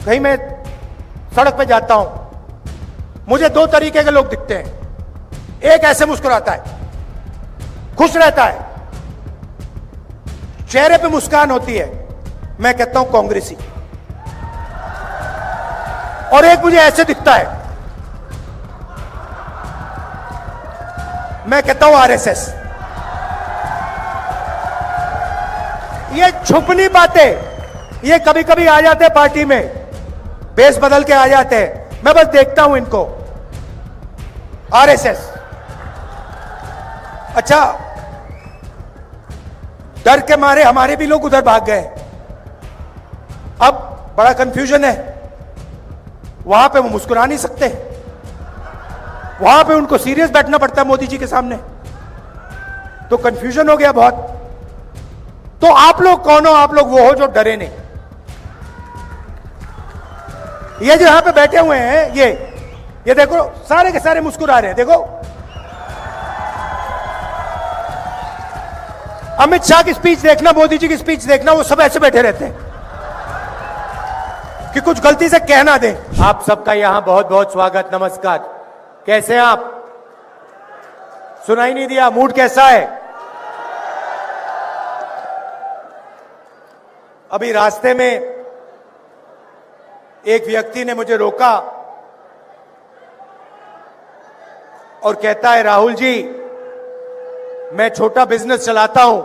कहीं मैं सड़क पे जाता हूं, मुझे दो तरीके के लोग दिखते हैं। एक ऐसे मुस्कुराता है, खुश रहता है, चेहरे पे मुस्कान होती है, मैं कहता हूं कांग्रेसी। और एक मुझे ऐसे दिखता है, मैं कहता हूं आरएसएस। ये छुपनी बातें ये कभी कभी आ जाते हैं पार्टी में, बेस बदल के आ जाते हैं। मैं बस देखता हूं इनको, आरएसएस। अच्छा, डर के मारे हमारे भी लोग उधर भाग गए। अब बड़ा कंफ्यूजन है, वहां पे वो मुस्कुरा नहीं सकते, वहां पे उनको सीरियस बैठना पड़ता है मोदी जी के सामने, तो कंफ्यूजन हो गया बहुत। तो आप लोग कौन हो? आप लोग वो हो जो डरे नहीं। ये जो यहां पे बैठे हुए हैं, ये देखो, सारे के सारे मुस्कुरा रहे हैं। देखो, अमित शाह की स्पीच देखना, मोदी जी की स्पीच देखना, वो सब ऐसे बैठे रहते हैं कि कुछ गलती से कह ना दें। आप सबका यहां बहुत बहुत स्वागत, नमस्कार। कैसे हैं आप? सुनाई नहीं दिया, मूड कैसा है? अभी रास्ते में एक व्यक्ति ने मुझे रोका और कहता है, राहुल जी, मैं छोटा बिजनेस चलाता हूं,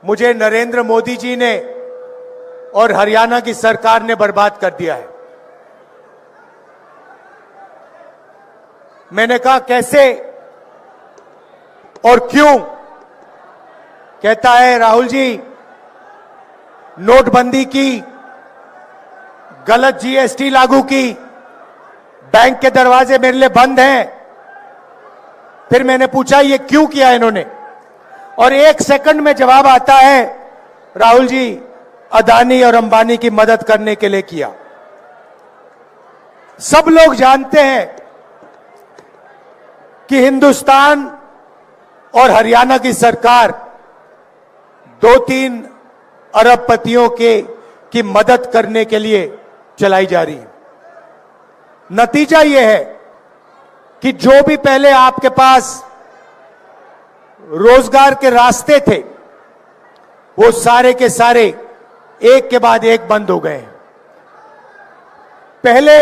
मुझे नरेंद्र मोदी जी ने और हरियाणा की सरकार ने बर्बाद कर दिया है। मैंने कहा, कैसे और क्यों? कहता है, राहुल जी, नोटबंदी की, गलत जीएसटी लागू की, बैंक के दरवाजे मेरे लिए बंद हैं। फिर मैंने पूछा, ये क्यों किया इन्होंने? और एक सेकंड में जवाब आता है, राहुल जी, अदानी और अंबानी की मदद करने के लिए किया। सब लोग जानते हैं कि हिंदुस्तान और हरियाणा की सरकार 2-3 अरबपतियों की मदद करने के लिए चलाई जा रही है। नतीजा यह है कि जो भी पहले आपके पास रोजगार के रास्ते थे, वो सारे के सारे एक के बाद एक बंद हो गए। पहले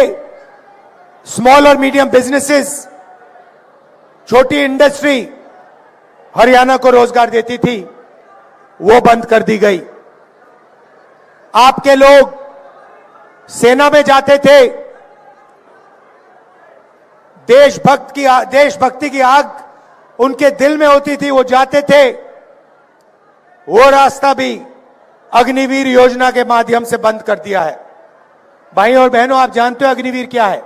स्मॉल और मीडियम बिजनेसेस, छोटी इंडस्ट्री हरियाणा को रोजगार देती थी, वो बंद कर दी गई। आपके लोग सेना में जाते थे, देशभक्ति की आग उनके दिल में होती थी, वो जाते थे। वो रास्ता भी अग्निवीर योजना के माध्यम से बंद कर दिया है। भाई और बहनों, आप जानते हो अग्निवीर क्या है?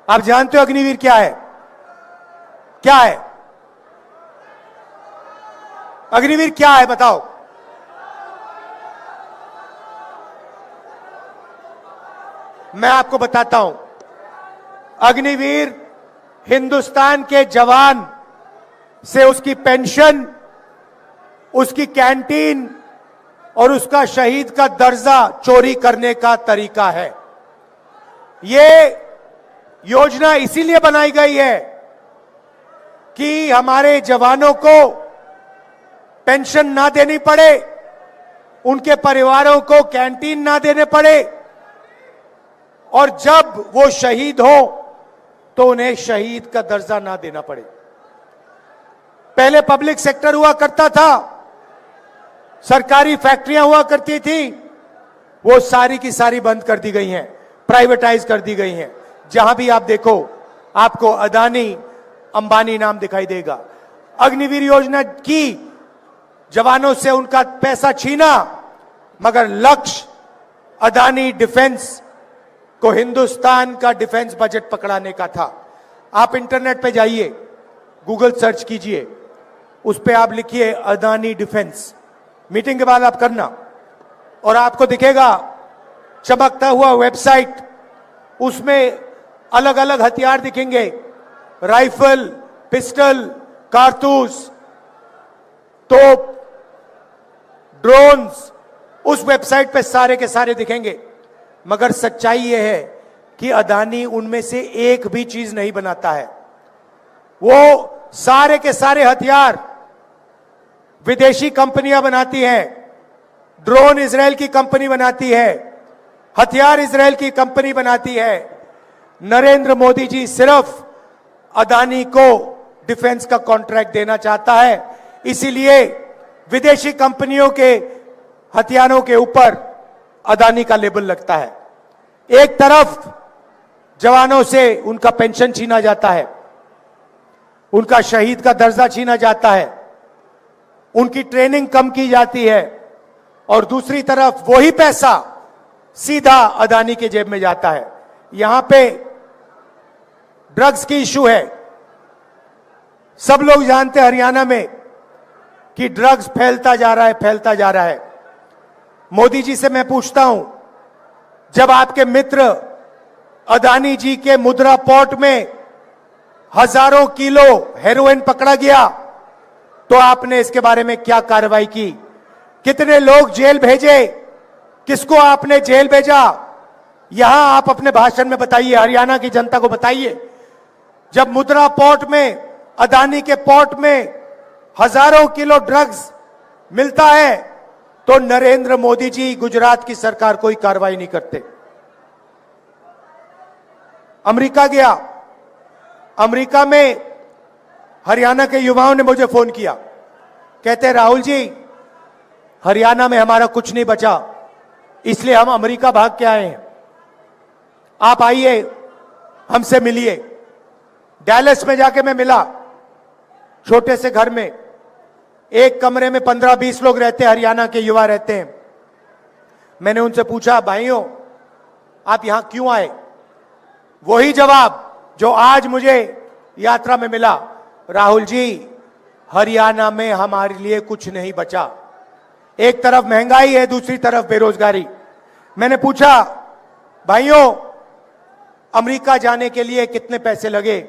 आप जानते हो अग्निवीर क्या है? क्या है अग्निवीर? क्या है बताओ? मैं आपको बताता हूं। अग्निवीर हिंदुस्तान के जवान से उसकी पेंशन, उसकी कैंटीन और उसका शहीद का दर्जा चोरी करने का तरीका है। यह योजना इसीलिए बनाई गई है कि हमारे जवानों को पेंशन ना देनी पड़े, उनके परिवारों को कैंटीन ना देने पड़े, और जब वो शहीद हो तो उन्हें शहीद का दर्जा ना देना पड़े। पहले पब्लिक सेक्टर हुआ करता था, सरकारी फैक्ट्रियां हुआ करती थी, वो सारी की सारी बंद कर दी गई हैं, प्राइवेटाइज कर दी गई हैं। जहां भी आप देखो, आपको अदानी, अंबानी नाम दिखाई देगा। अग्निवीर योजना की, जवानों से उनका पैसा छीना, मगर लक्ष्य अदानी डिफेंस को, हिंदुस्तान का डिफेंस बजट पकड़ाने का था। आप इंटरनेट पे जाइए, गूगल सर्च कीजिए, उस पे आप लिखिए अदानी डिफेंस, मीटिंग के बाद आप करना, और आपको दिखेगा चमकता हुआ वेबसाइट। उसमें अलग अलग हथियार दिखेंगे, राइफल, पिस्टल, कारतूस, तोप, ड्रोन्स, उस वेबसाइट पे सारे के सारे दिखेंगे, मगर सच्चाई यह है कि अदानी उनमें से एक भी चीज नहीं बनाता है। वो सारे के सारे हथियार विदेशी कंपनियां बनाती हैं। ड्रोन इजराइल की कंपनी बनाती है, हथियार इजराइल की कंपनी बनाती है। नरेंद्र मोदी जी सिर्फ अदानी को डिफेंस का कॉन्ट्रैक्ट देना चाहता है, इसीलिए विदेशी कंपनियों के हथियारों के ऊपर अदानी का लेबल लगता है। एक तरफ जवानों से उनका पेंशन छीना जाता है, उनका शहीद का दर्जा छीना जाता है, उनकी ट्रेनिंग कम की जाती है, और दूसरी तरफ वही पैसा सीधा अदानी के जेब में जाता है। यहां पे ड्रग्स की इशू है। सब लोग जानते हैं हरियाणा में कि ड्रग्स फैलता जा रहा है, फैलता जा रहा है। मोदी जी से मैं पूछता हूं, जब आपके मित्र अदानी जी के मुद्रा पोर्ट में हजारों किलो हेरोइन पकड़ा गया, तो आपने इसके बारे में क्या कार्रवाई की? कितने लोग जेल भेजे? किसको आपने जेल भेजा? यहां आप अपने भाषण में बताइए, हरियाणा की जनता को बताइए। जब मुद्रा पोर्ट में, अदानी के पोर्ट में हजारों किलो ड्रग्स मिलता है, तो नरेंद्र मोदी जी, गुजरात की सरकार कोई कार्रवाई नहीं करते। अमेरिका गया, अमेरिका में हरियाणा के युवाओं ने मुझे फोन किया, कहते हैं राहुल जी हरियाणा में हमारा कुछ नहीं बचा, इसलिए हम अमेरिका भाग के आए हैं। आप आइए, हमसे मिलिए। डैलस में जाके मैं मिला, छोटे से घर में, एक कमरे में 15-20 लोग रहते हैं, हरियाणा के युवा रहते हैं। मैंने उनसे पूछा, भाइयों आप यहां क्यों आए? वही जवाब जो आज मुझे यात्रा में मिला, राहुल जी हरियाणा में हमारे लिए कुछ नहीं बचा। एक तरफ महंगाई है, दूसरी तरफ बेरोजगारी। मैंने पूछा, भाइयों अमेरिका जाने के लिए कितने पैसे लगे?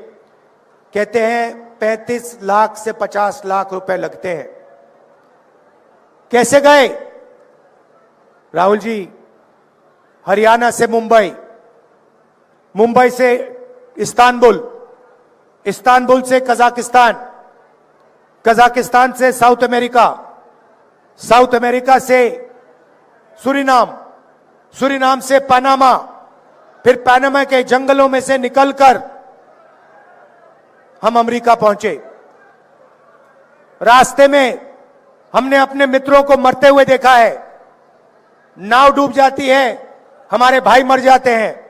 कहते हैं 35 लाख से 50 लाख रुपए लगते हैं। कैसे गए? राहुल जी हरियाणा से मुंबई, मुंबई से इस्तांबुल, इस्तांबुल से कजाकिस्तान, कजाकिस्तान से साउथ अमेरिका, साउथ अमेरिका से सूरीनाम, सूरीनाम से पनामा, फिर पनामा के जंगलों में से निकलकर हम अमेरिका पहुंचे। रास्ते में हमने अपने मित्रों को मरते हुए देखा है। नाव डूब जाती है, हमारे भाई मर जाते हैं,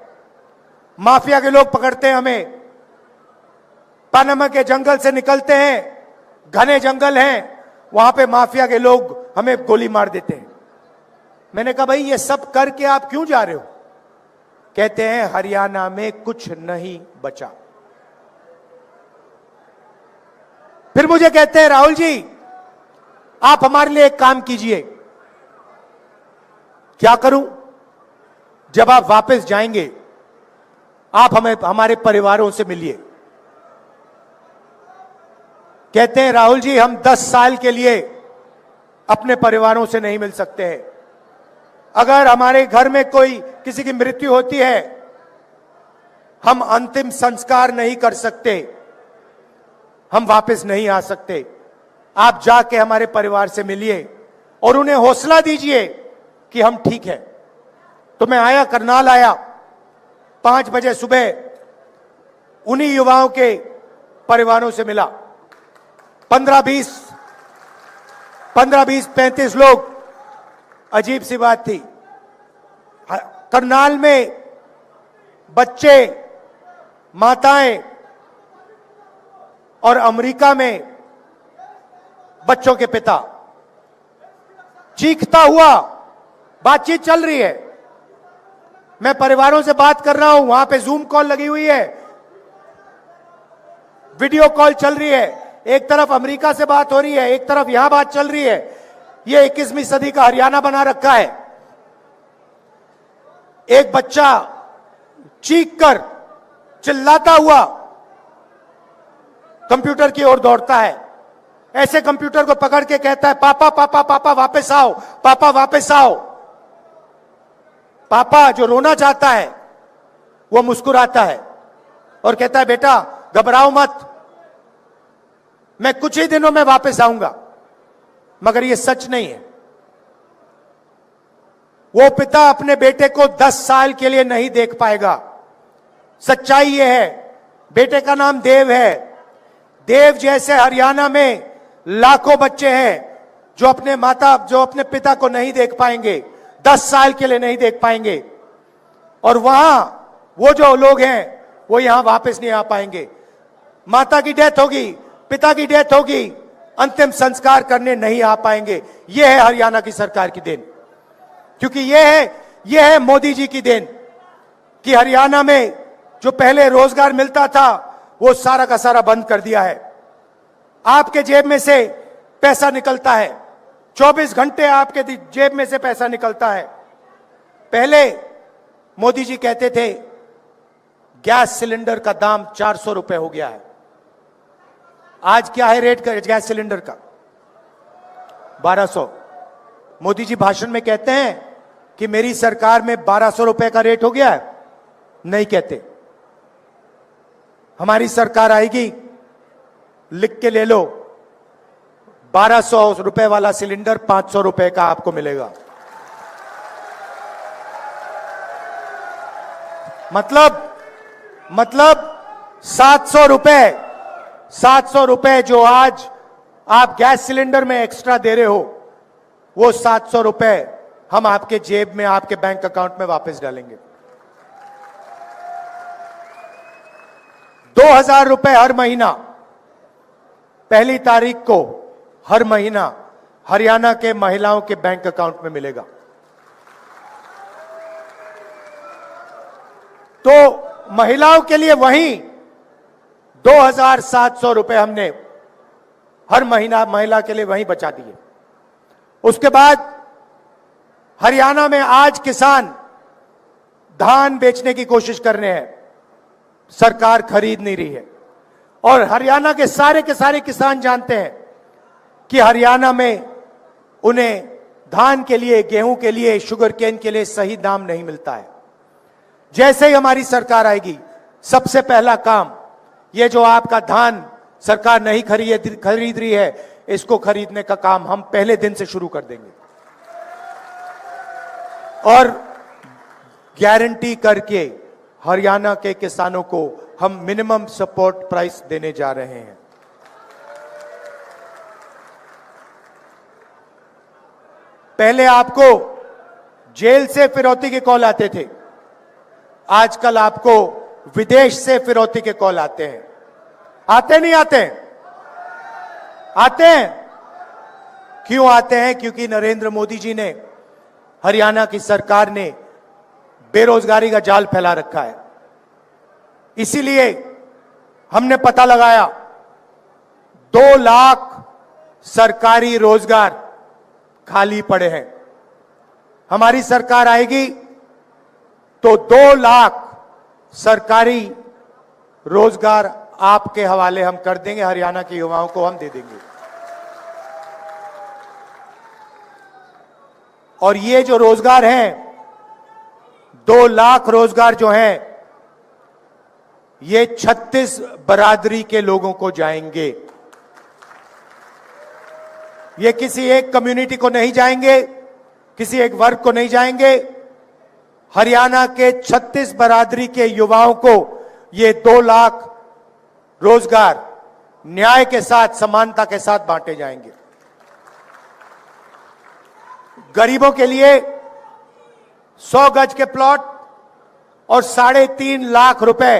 माफिया के लोग पकड़ते हैं हमें। पनामा के जंगल से निकलते हैं, घने जंगल हैं, वहां पे माफिया के लोग हमें गोली मार देते हैं। मैंने कहा भाई ये सब करके आप क्यों जा रहे हो? कहते हैं हरियाणा में कुछ नहीं बचा। फिर मुझे कहते हैं राहुल जी आप हमारे लिए एक काम कीजिए। क्या करूं? जब आप वापस जाएंगे आप हमें हमारे परिवारों से मिलिए। कहते हैं राहुल जी हम 10 साल के लिए अपने परिवारों से नहीं मिल सकते हैं। अगर हमारे घर में कोई किसी की मृत्यु होती है, हम अंतिम संस्कार नहीं कर सकते, हम वापस नहीं आ सकते। आप जाके हमारे परिवार से मिलिए और उन्हें हौसला दीजिए कि हम ठीक है। तो मैं आया, करनाल आया, 5 बजे सुबह उन्हीं युवाओं के परिवारों से मिला। 15-20, 35 लोग। अजीब सी बात थी, करनाल में बच्चे, माताएं, और अमेरिका में बच्चों के पिता, चीखता हुआ बातचीत चल रही है। मैं परिवारों से बात कर रहा हूं, वहां पे जूम कॉल लगी हुई है, वीडियो कॉल चल रही है। एक तरफ अमेरिका से बात हो रही है, एक तरफ यहां बात चल रही है। ये 21वीं सदी का हरियाणा बना रखा है। एक बच्चा चीखकर, चिल्लाता हुआ कंप्यूटर की ओर दौड़ता है, ऐसे कंप्यूटर को पकड़ के कहता है पापा पापा पापा वापस आओ, पापा वापस आओ। पापा जो रोना चाहता है वो मुस्कुराता है और कहता है बेटा घबराओ मत, मैं कुछ ही दिनों में वापस आऊंगा। मगर ये सच नहीं है। वो पिता अपने बेटे को 10 साल के लिए नहीं देख पाएगा। सच्चाई ये है, बेटे का नाम देव है। देव जैसे हरियाणा में लाखों बच्चे हैं जो अपने पिता को नहीं देख पाएंगे, 10 साल के लिए नहीं देख पाएंगे। और वहां वो जो लोग हैं वो यहां वापस नहीं आ पाएंगे। माता की डेथ होगी, पिता की डेथ होगी, अंतिम संस्कार करने नहीं आ पाएंगे। यह है हरियाणा की सरकार की देन, क्योंकि यह है मोदी जी की देन कि हरियाणा में जो पहले रोजगार मिलता था वो सारा का सारा बंद कर दिया है। आपके जेब में से पैसा निकलता है, 24 घंटे आपके जेब में से पैसा निकलता है। पहले मोदी जी कहते थे गैस सिलेंडर का दाम 400 रुपए हो गया है। आज क्या है रेट गैस सिलेंडर का? 1200। मोदी जी भाषण में कहते हैं कि मेरी सरकार में 1200 रुपए का रेट हो गया है? नहीं कहते। हमारी सरकार आएगी, लिख के ले लो, 1200 रुपए वाला सिलेंडर 500 रुपए का आपको मिलेगा। मतलब 700 रुपए जो आज आप गैस सिलेंडर में एक्स्ट्रा दे रहे हो, वो 700 रुपए हम आपके जेब में, आपके बैंक अकाउंट में वापस डालेंगे। 2000 रुपए हर महीना, पहली तारीख को हर महीना हरियाणा के महिलाओं के बैंक अकाउंट में मिलेगा। तो महिलाओं के लिए वहीं 2700 रुपए हमने हर महीना महिला के लिए वहीं बचा दिए। उसके बाद हरियाणा में आज किसान धान बेचने की कोशिश कर रहे हैं, सरकार खरीद नहीं रही है। और हरियाणा के सारे किसान जानते हैं कि हरियाणा में उन्हें धान के लिए, गेहूं के लिए, शुगर केन के लिए सही दाम नहीं मिलता है। जैसे ही हमारी सरकार आएगी, सबसे पहला काम, ये जो आपका धान सरकार नहीं खरीद रही है, इसको खरीदने का काम हम पहले दिन से शुरू कर देंगे। और गारंटी करके हरियाणा के किसानों को हम मिनिमम सपोर्ट प्राइस देने जा रहे हैं। पहले आपको जेल से फिरौती के कॉल आते थे, आजकल आपको विदेश से फिरौती के कॉल आते हैं। आते नहीं आते? आते हैं। क्यों आते हैं? क्योंकि नरेंद्र मोदी जी ने, हरियाणा की सरकार ने बेरोजगारी का जाल फैला रखा है। इसीलिए हमने पता लगाया 2 लाख सरकारी रोजगार खाली पड़े हैं। हमारी सरकार आएगी तो 2 लाख सरकारी रोजगार आपके हवाले हम कर देंगे, हरियाणा के युवाओं को हम दे देंगे। और ये जो रोजगार हैं, 2 लाख रोजगार जो हैं, ये 36 बरादरी के लोगों को जाएंगे। ये किसी एक कम्युनिटी को नहीं जाएंगे, किसी एक वर्ग को नहीं जाएंगे। हरियाणा के 36 बरादरी के युवाओं को ये 2 लाख रोजगार न्याय के साथ, समानता के साथ बांटे जाएंगे। गरीबों के लिए 100 गज के प्लॉट और 3.5 लाख रुपए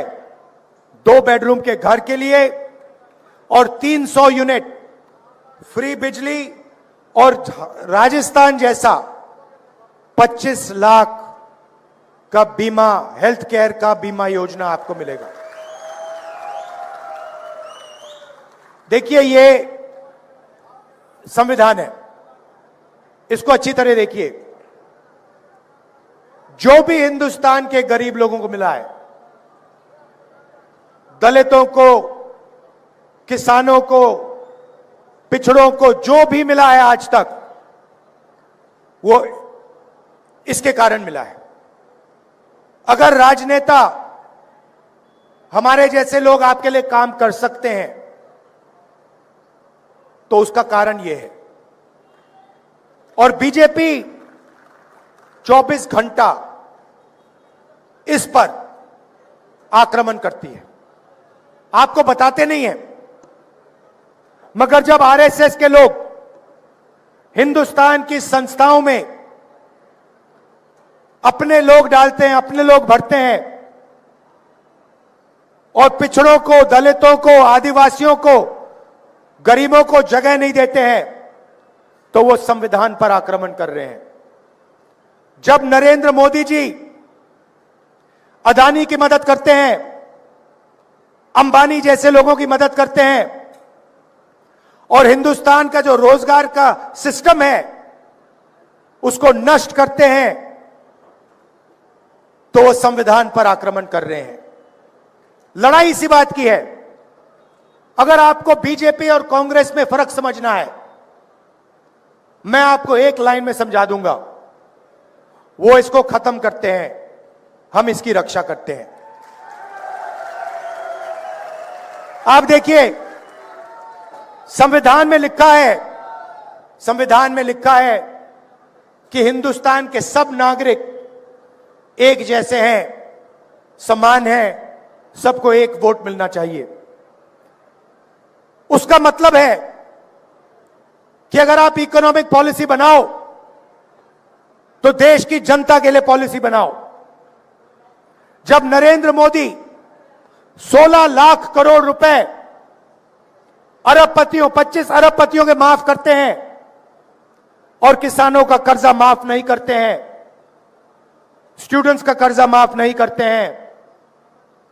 2 बेडरूम के घर के लिए, और 300 यूनिट फ्री बिजली, और राजस्थान जैसा 25 लाख का बीमा, हेल्थ केयर का बीमा योजना आपको मिलेगा। देखिए, ये संविधान है, इसको अच्छी तरह देखिए। जो भी हिंदुस्तान के गरीब लोगों को मिला है, दलितों को, किसानों को, पिछड़ों को, जो भी मिला है आज तक, वो इसके कारण मिला है। अगर राजनेता हमारे जैसे लोग आपके लिए काम कर सकते हैं तो उसका कारण यह है। और बीजेपी 24 घंटा इस पर आक्रमण करती है, आपको बताते नहीं है, मगर जब आरएसएस के लोग हिंदुस्तान की संस्थाओं में अपने लोग डालते हैं, अपने लोग भरते हैं और पिछड़ों को, दलितों को, आदिवासियों को, गरीबों को जगह नहीं देते हैं, तो वो संविधान पर आक्रमण कर रहे हैं। जब नरेंद्र मोदी जी अदानी की मदद करते हैं, अंबानी जैसे लोगों की मदद करते हैं और हिंदुस्तान का जो रोजगार का सिस्टम है उसको नष्ट करते हैं, तो वो संविधान पर आक्रमण कर रहे हैं। लड़ाई इसी बात की है। अगर आपको बीजेपी और कांग्रेस में फर्क समझना है, मैं आपको एक लाइन में समझा दूंगा, वो इसको खत्म करते हैं, हम इसकी रक्षा करते हैं। आप देखिए, संविधान में लिखा है, संविधान में लिखा है कि हिंदुस्तान के सब नागरिक एक जैसे हैं, समान हैं, सबको एक वोट मिलना चाहिए। उसका मतलब है कि अगर आप इकोनॉमिक पॉलिसी बनाओ तो देश की जनता के लिए पॉलिसी बनाओ। जब नरेंद्र मोदी 16 लाख करोड़ रुपए अरबपतियों, 25 अरबपतियों के माफ करते हैं और किसानों का कर्जा माफ नहीं करते हैं, स्टूडेंट्स का कर्जा माफ नहीं करते हैं,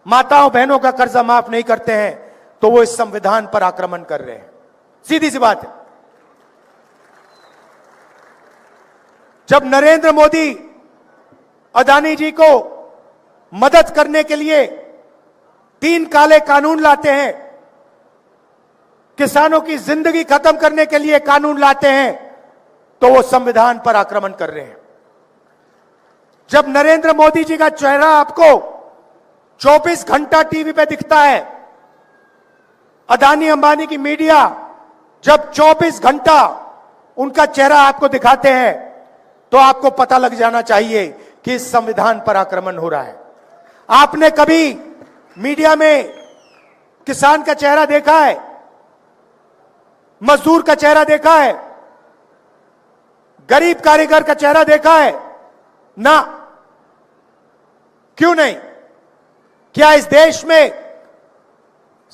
माताओं बहनों का कर्जा माफ नहीं करते हैं, तो वो इस संविधान पर आक्रमण कर रहे हैं। सीधी सी बात है। जब नरेंद्र मोदी अदानी जी को मदद करने के लिए 3 काले कानून लाते हैं, किसानों की जिंदगी खत्म करने के लिए कानून लाते हैं, तो वो संविधान पर आक्रमण कर रहे हैं। जब नरेंद्र मोदी जी का चेहरा आपको 24 घंटा टीवी पे दिखता है, अदानी अंबानी की मीडिया जब 24 घंटा उनका चेहरा आपको दिखाते हैं, तो आपको पता लग जाना चाहिए कि इस संविधान पर आक्रमण हो रहा है। आपने कभी मीडिया में किसान का चेहरा देखा है, मजदूर का चेहरा देखा है, गरीब कारीगर का चेहरा देखा है? ना। क्यों नहीं? क्या इस देश में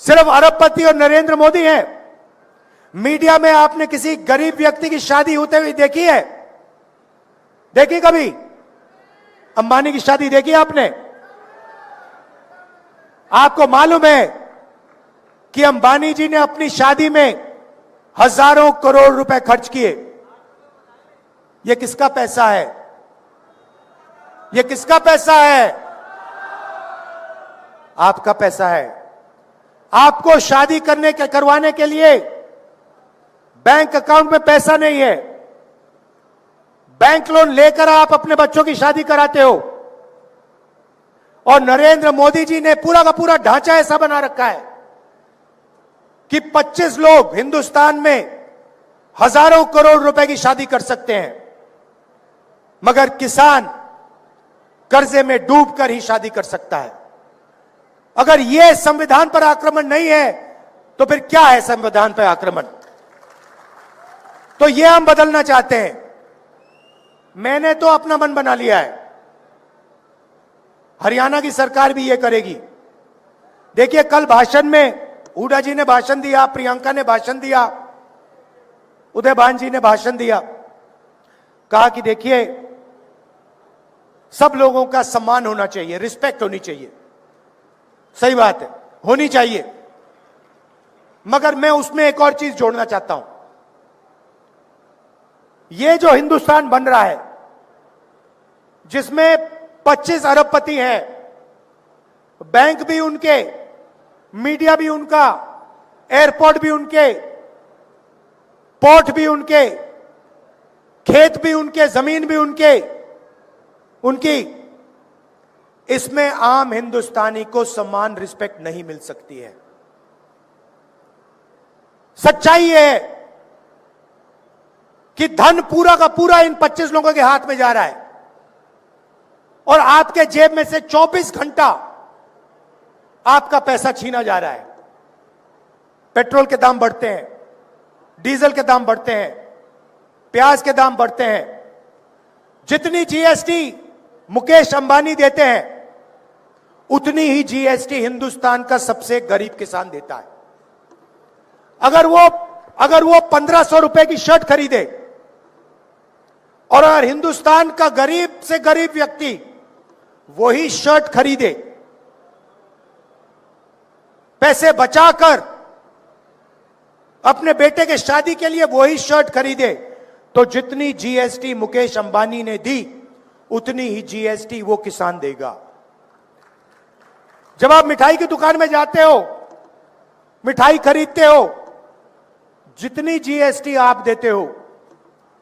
सिर्फ अरबपति और नरेंद्र मोदी हैं? मीडिया में आपने किसी गरीब व्यक्ति की शादी होते हुए देखी है? देखी कभी? अंबानी की शादी देखी आपने? आपको मालूम है कि अंबानी जी ने अपनी शादी में हजारों करोड़ रुपए खर्च किए। यह किसका पैसा है? यह किसका पैसा है? आपका पैसा है। आपको शादी करवाने के लिए बैंक अकाउंट में पैसा नहीं है, बैंक लोन लेकर आप अपने बच्चों की शादी कराते हो। और नरेंद्र मोदी जी ने पूरा का पूरा ढांचा ऐसा बना रखा है कि 25 लोग हिंदुस्तान में हजारों करोड़ रुपए की शादी कर सकते हैं, मगर किसान कर्जे में डूबकर ही शादी कर सकता है। अगर यह संविधान पर आक्रमण नहीं है तो फिर क्या है संविधान पर आक्रमण? तो यह हम बदलना चाहते हैं। मैंने तो अपना मन बना लिया है, हरियाणा की सरकार भी यह करेगी। देखिए, कल भाषण में हुड्डा जी ने भाषण दिया, प्रियंका ने भाषण दिया, उदयभान जी ने भाषण दिया, कहा कि देखिए सब लोगों का सम्मान होना चाहिए, रिस्पेक्ट होनी चाहिए। सही बात है, होनी चाहिए, मगर मैं उसमें एक और चीज जोड़ना चाहता हूं। ये जो हिंदुस्तान बन रहा है जिसमें 25 अरबपति हैं, बैंक भी उनके, मीडिया भी उनका, एयरपोर्ट भी उनके, पोर्ट भी उनके, खेत भी उनके, जमीन भी उनकी इसमें आम हिंदुस्तानी को समान रिस्पेक्ट नहीं मिल सकती है। सच्चाई है कि धन पूरा का पूरा इन 25 लोगों के हाथ में जा रहा है और आपके जेब में से 24 घंटा आपका पैसा छीना जा रहा है। पेट्रोल के दाम बढ़ते हैं, डीजल के दाम बढ़ते हैं, प्याज के दाम बढ़ते हैं। जितनी जीएसटी मुकेश अंबानी देते हैं उतनी ही जीएसटी हिंदुस्तान का सबसे गरीब किसान देता है। अगर वो 1500 रुपए की शर्ट खरीदे और अगर हिंदुस्तान का गरीब से गरीब व्यक्ति वही शर्ट खरीदे, पैसे बचाकर अपने बेटे के शादी के लिए वही शर्ट खरीदे, तो जितनी जीएसटी मुकेश अंबानी ने दी उतनी ही जीएसटी वो किसान देगा। जब आप मिठाई की दुकान में जाते हो, मिठाई खरीदते हो, जितनी जीएसटी आप देते हो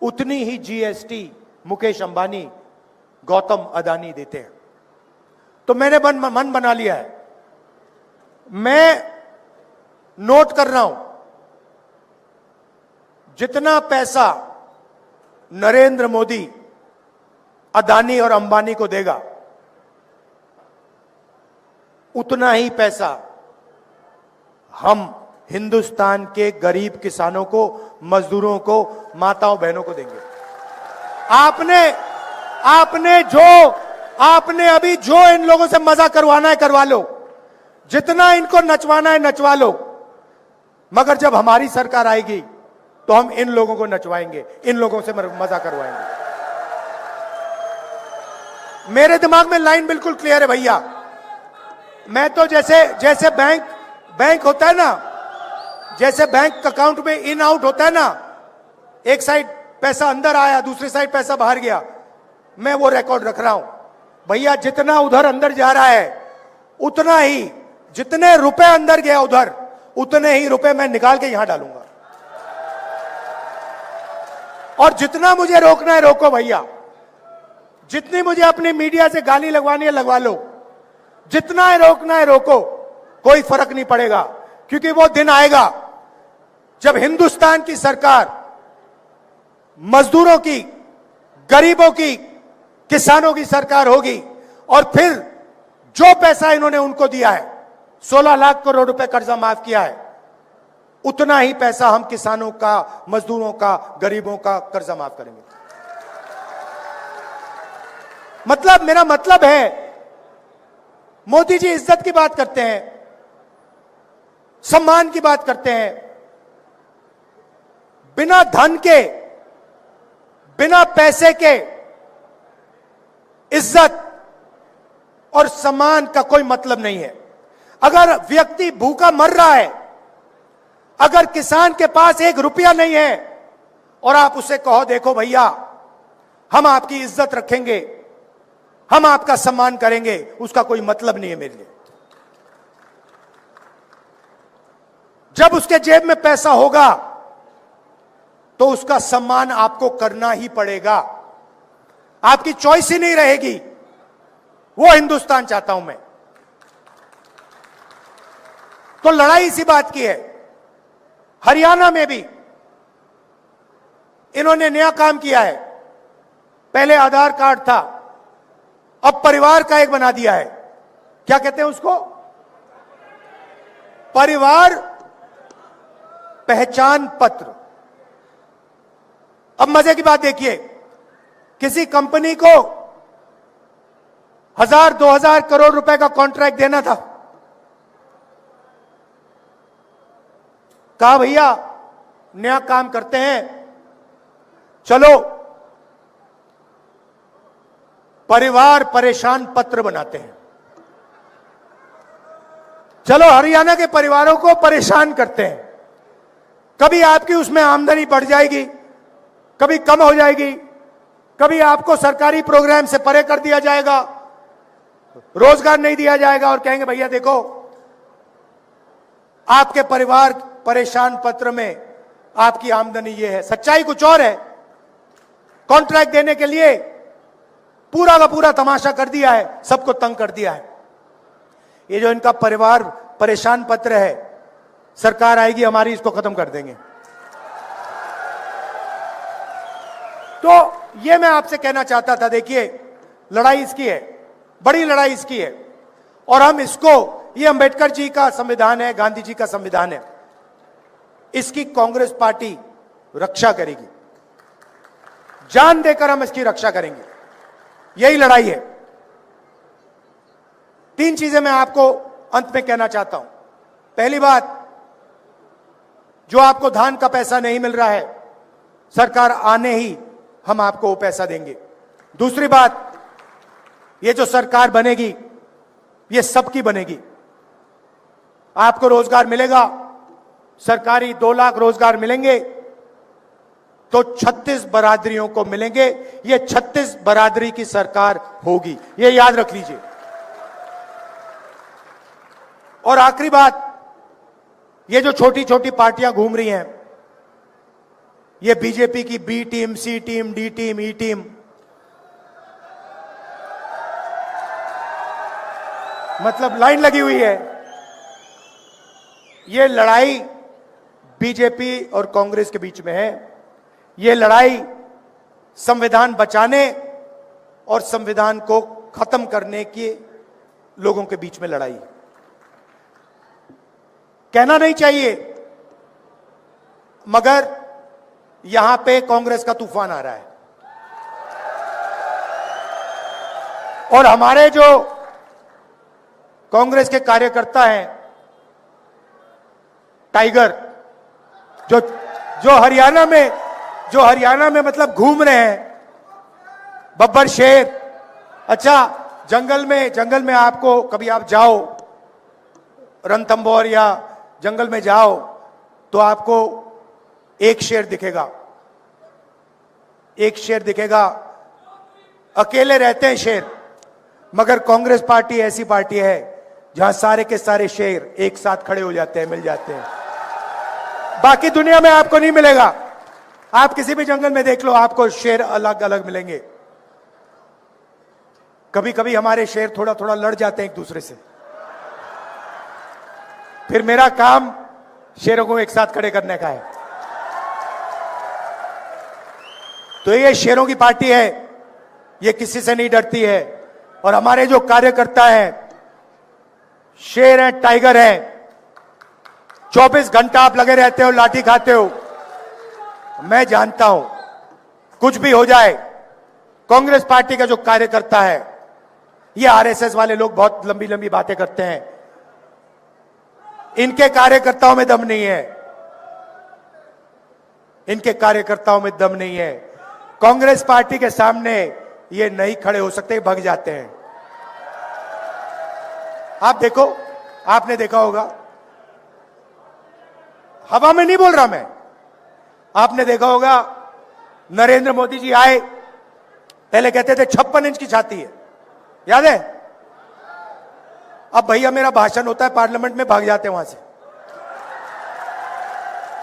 उतनी ही जीएसटी मुकेश अंबानी, गौतम अदानी देते हैं। तो मैंने मन बना लिया है, मैं नोट कर रहा हूं, जितना पैसा नरेंद्र मोदी अदानी और अंबानी को देगा उतना ही पैसा हम हिंदुस्तान के गरीब किसानों को, मजदूरों को, माताओं बहनों को देंगे। आपने अभी जो इन लोगों से मजा करवाना है करवा लो, जितना इनको नचवाना है नचवा लो, मगर जब हमारी सरकार आएगी तो हम इन लोगों को नचवाएंगे, इन लोगों से मजा करवाएंगे। मेरे दिमाग में लाइन बिल्कुल क्लियर है भैया। मैं तो जैसे बैंक होता है ना, जैसे बैंक अकाउंट में इन आउट होता है ना, एक साइड पैसा अंदर आया, दूसरी साइड पैसा बाहर गया, मैं वो रिकॉर्ड रख रहा हूं भैया। जितना उधर अंदर जा रहा है उतना ही, जितने रुपए अंदर गया उधर उतने ही रुपए मैं निकाल के यहां डालूंगा। और जितना मुझे रोकना है रोको भैया, जितनी मुझे अपनी मीडिया से गाली लगवानी है लगवा लो, जितना है रोकना है रोको, कोई फर्क नहीं पड़ेगा। क्योंकि वो दिन आएगा जब हिंदुस्तान की सरकार मजदूरों की, गरीबों की, किसानों की सरकार होगी और फिर जो पैसा इन्होंने उनको दिया है, 16 लाख करोड़ रुपए कर्जा माफ किया है, उतना ही पैसा हम किसानों का, मजदूरों का, गरीबों का कर्जा माफ करेंगे। मतलब मेरा मतलब है, मोदी जी इज्जत की बात करते हैं, सम्मान की बात करते हैं, बिना धन के, बिना पैसे के इज्जत और सम्मान का कोई मतलब नहीं है। अगर व्यक्ति भूखा मर रहा है, अगर किसान के पास 1 रुपया नहीं है और आप उसे कहो देखो भैया हम आपकी इज्जत रखेंगे, हम आपका सम्मान करेंगे, उसका कोई मतलब नहीं है मेरे लिए। जब उसके जेब में पैसा होगा तो उसका सम्मान आपको करना ही पड़ेगा, आपकी चॉइस ही नहीं रहेगी। वो हिंदुस्तान चाहता हूं मैं। तो लड़ाई इसी बात की है। हरियाणा में भी इन्होंने नया काम किया है। पहले आधार कार्ड था, अब परिवार का एक बना दिया है। क्या कहते हैं उसको? परिवार पहचान पत्र। अब मजे की बात देखिए, किसी कंपनी को 1000-2000 करोड़ रुपए का कॉन्ट्रैक्ट देना था, कहा भैया नया काम करते हैं, चलो परिवार परेशान पत्र बनाते हैं, चलो हरियाणा के परिवारों को परेशान करते हैं। कभी आपकी उसमें आमदनी बढ़ जाएगी, कभी कम हो जाएगी, कभी आपको सरकारी प्रोग्राम से परे कर दिया जाएगा, रोजगार नहीं दिया जाएगा और कहेंगे भैया देखो आपके परिवार परेशान पत्र में आपकी आमदनी ये है। सच्चाई कुछ और है। कॉन्ट्रैक्ट देने के लिए पूरा का पूरा तमाशा कर दिया है, सबको तंग कर दिया है। ये जो इनका परिवार परेशान पत्र है, सरकार आएगी हमारी, इसको खत्म कर देंगे। तो ये मैं आपसे कहना चाहता था, देखिए लड़ाई इसकी है, बड़ी लड़ाई इसकी है, और हम इसको, ये अंबेडकर जी का संविधान है, गांधी जी का संविधान है, इसकी कांग्रेस पार्टी रक्षा करेगी, जान देकर हम इसकी रक्षा करेंगे। यही लड़ाई है। 3 चीजें मैं आपको अंत में कहना चाहता हूं। पहली बात, जो आपको धान का पैसा नहीं मिल रहा है, सरकार आने ही हम आपको वो पैसा देंगे। दूसरी बात, ये जो सरकार बनेगी ये सबकी बनेगी। आपको रोजगार मिलेगा, सरकारी 2 लाख रोजगार मिलेंगे तो 36 बरादरियों को मिलेंगे। ये 36 बरादरी की सरकार होगी, ये याद रख लीजिए। और आखिरी बात, ये जो छोटी छोटी पार्टियां घूम रही हैं, ये बीजेपी की बी टीम, सी टीम, डी टीम, ई टीम, मतलब लाइन लगी हुई है। ये लड़ाई बीजेपी और कांग्रेस के बीच में है। ये लड़ाई संविधान बचाने और संविधान को खत्म करने के लोगों के बीच में लड़ाई है। कहना नहीं चाहिए, मगर यहां पे कांग्रेस का तूफान आ रहा है। और हमारे जो कांग्रेस के कार्यकर्ता हैं, टाइगर, जो हरियाणा में मतलब घूम रहे हैं, बब्बर शेर। अच्छा, जंगल में आपको कभी आप जाओ, रणथंभौर या जंगल में जाओ, तो आपको एक शेर दिखेगा, अकेले रहते हैं शेर। मगर कांग्रेस पार्टी ऐसी पार्टी है जहां सारे के सारे शेर एक साथ खड़े हो जाते हैं, मिल जाते हैं। बाकी दुनिया में आपको नहीं मिलेगा। आप किसी भी जंगल में देख लो, आपको शेर अलग अलग मिलेंगे। कभी कभी हमारे शेर थोड़ा थोड़ा लड़ जाते हैं एक दूसरे से, फिर मेरा काम शेरों को एक साथ खड़े करने का है। तो ये शेरों की पार्टी है, ये किसी से नहीं डरती है। और हमारे जो कार्यकर्ता हैं, शेर हैं, टाइगर हैं। 24 घंटा आप लगे रहते हो, लाठी खाते हो। मैं जानता हूं, कुछ भी हो जाए, कांग्रेस पार्टी का जो कार्यकर्ता है, ये आरएसएस वाले लोग बहुत लंबी लंबी बातें करते हैं, इनके कार्यकर्ताओं में दम नहीं है, इनके कार्यकर्ताओं में दम नहीं है। कांग्रेस पार्टी के सामने ये नहीं खड़े हो सकते, भाग जाते हैं। आप देखो, आपने देखा होगा, हवा में नहीं बोल रहा मैं, आपने देखा होगा नरेंद्र मोदी जी आए, पहले कहते थे 56 इंच की छाती है, याद है? अब भैया मेरा भाषण होता है पार्लियामेंट में, भाग जाते हैं वहां से।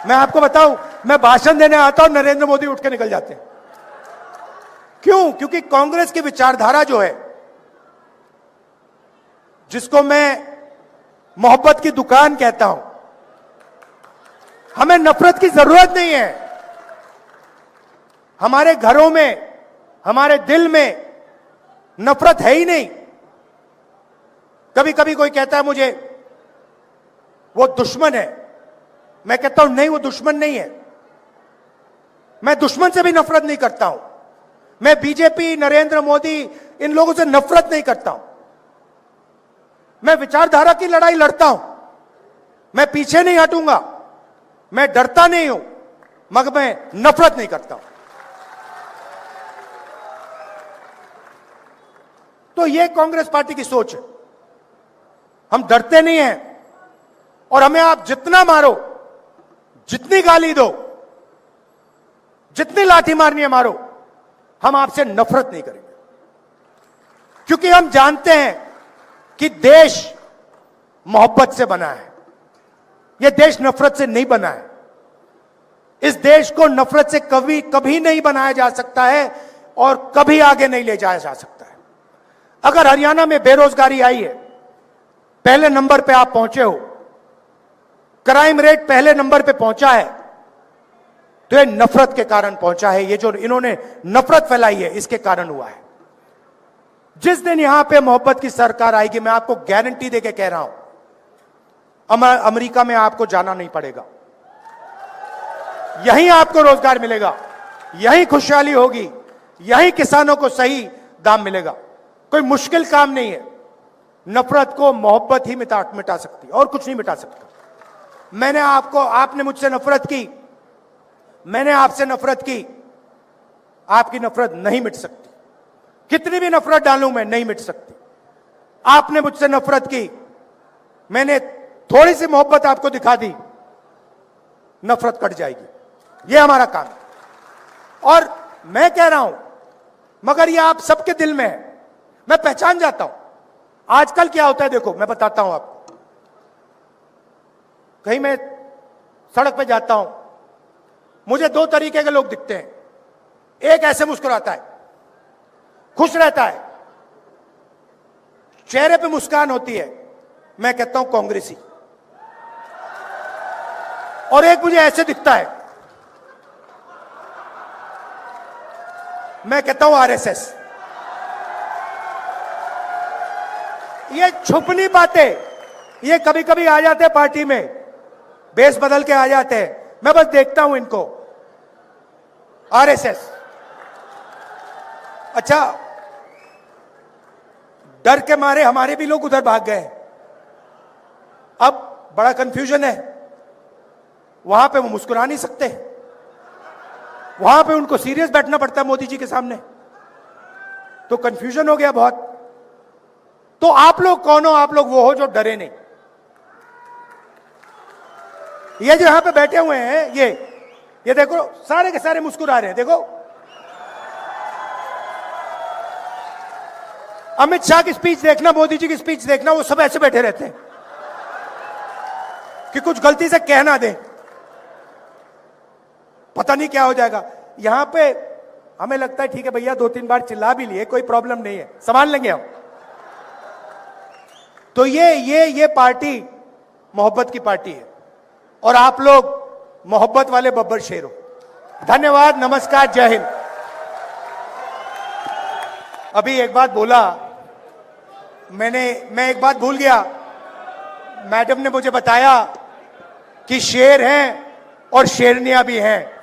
मैं आपको बताऊं, मैं भाषण देने आता हूं, नरेंद्र मोदी उठ के निकल जाते हैं। क्यों? क्योंकि कांग्रेस की विचारधारा जो है, जिसको मैं मोहब्बत की दुकान कहता हूं, हमें नफरत की जरूरत नहीं है। हमारे घरों में, हमारे दिल में नफरत है ही नहीं। कभी कभी कोई कहता है मुझे वो दुश्मन है, मैं कहता हूं नहीं, वो दुश्मन नहीं है। मैं दुश्मन से भी नफरत नहीं करता हूं। मैं बीजेपी, नरेंद्र मोदी, इन लोगों से नफरत नहीं करता हूं। मैं विचारधारा की लड़ाई लड़ता हूं, मैं पीछे नहीं हटूंगा, मैं डरता नहीं हूं, मगर मैं नफरत नहीं करता हूं। तो यह कांग्रेस पार्टी की सोच है। हम डरते नहीं हैं, और हमें आप जितना मारो, जितनी गाली दो, जितनी लाठी मारनी है मारो, हम आपसे नफरत नहीं करेंगे। क्योंकि हम जानते हैं कि देश मोहब्बत से बना है, यह देश नफरत से नहीं बना है। इस देश को नफरत से कभी कभी नहीं बनाया जा सकता है, और कभी आगे नहीं ले जाया जा सकता। अगर हरियाणा में बेरोजगारी आई है, पहले नंबर पे आप पहुंचे हो, क्राइम रेट पहले नंबर पे पहुंचा है, तो ये नफरत के कारण पहुंचा है। ये जो इन्होंने नफरत फैलाई है, इसके कारण हुआ है। जिस दिन यहां पे मोहब्बत की सरकार आएगी, मैं आपको गारंटी देके कह रहा हूं, अमेरिका में आपको जाना नहीं पड़ेगा, यहीं आपको रोजगार मिलेगा, यहीं खुशहाली होगी, यहीं किसानों को सही दाम मिलेगा। कोई मुश्किल काम नहीं है। नफरत को मोहब्बत ही मिटा सकती, और कुछ नहीं मिटा सकता। आपने मुझसे नफरत की, मैंने आपसे नफरत की, आपकी नफरत नहीं मिट सकती। कितनी भी नफरत डालूं मैं, नहीं मिट सकती। आपने मुझसे नफरत की, मैंने थोड़ी सी मोहब्बत आपको दिखा दी, नफरत कट जाएगी। यह हमारा काम है। और मैं कह रहा हूं, मगर यह आप सबके दिल में है, मैं पहचान जाता हूं। आजकल क्या होता है, देखो मैं बताता हूं आपको। कहीं मैं सड़क पे जाता हूं, मुझे दो तरीके के लोग दिखते हैं। एक ऐसे मुस्कुराता है, खुश रहता है, चेहरे पे मुस्कान होती है, मैं कहता हूं कांग्रेसी। और एक मुझे ऐसे दिखता है, मैं कहता हूं आरएसएस। ये छुपनी बातें, ये कभी कभी आ जाते हैं पार्टी में, बेस बदल के आ जाते हैं। मैं बस देखता हूं इनको, आरएसएस। अच्छा, डर के मारे हमारे भी लोग उधर भाग गए। अब बड़ा कंफ्यूजन है, वहां पे वो मुस्कुरा नहीं सकते, वहां पे उनको सीरियस बैठना पड़ता है मोदी जी के सामने। तो कंफ्यूजन हो गया बहुत। तो आप लोग कौन हो? आप लोग वो हो जो डरे नहीं। ये जो यहां पे बैठे हुए हैं, ये देखो, सारे के सारे मुस्कुरा रहे हैं। देखो, अमित शाह की स्पीच देखना, मोदी जी की स्पीच देखना, वो सब ऐसे बैठे रहते हैं कि कुछ गलती से कह ना दें, पता नहीं क्या हो जाएगा। यहां पे हमें लगता है ठीक है भैया, 2-3 बार चिल्ला भी लिए, कोई प्रॉब्लम नहीं है, संभाल लेंगे हम। तो ये पार्टी मोहब्बत की पार्टी है, और आप लोग मोहब्बत वाले बब्बर शेर हो। धन्यवाद, नमस्कार, जय हिंद। अभी एक बात बोला मैं एक बात भूल गया। मैडम ने मुझे बताया कि शेर हैं और शेरनियां भी हैं।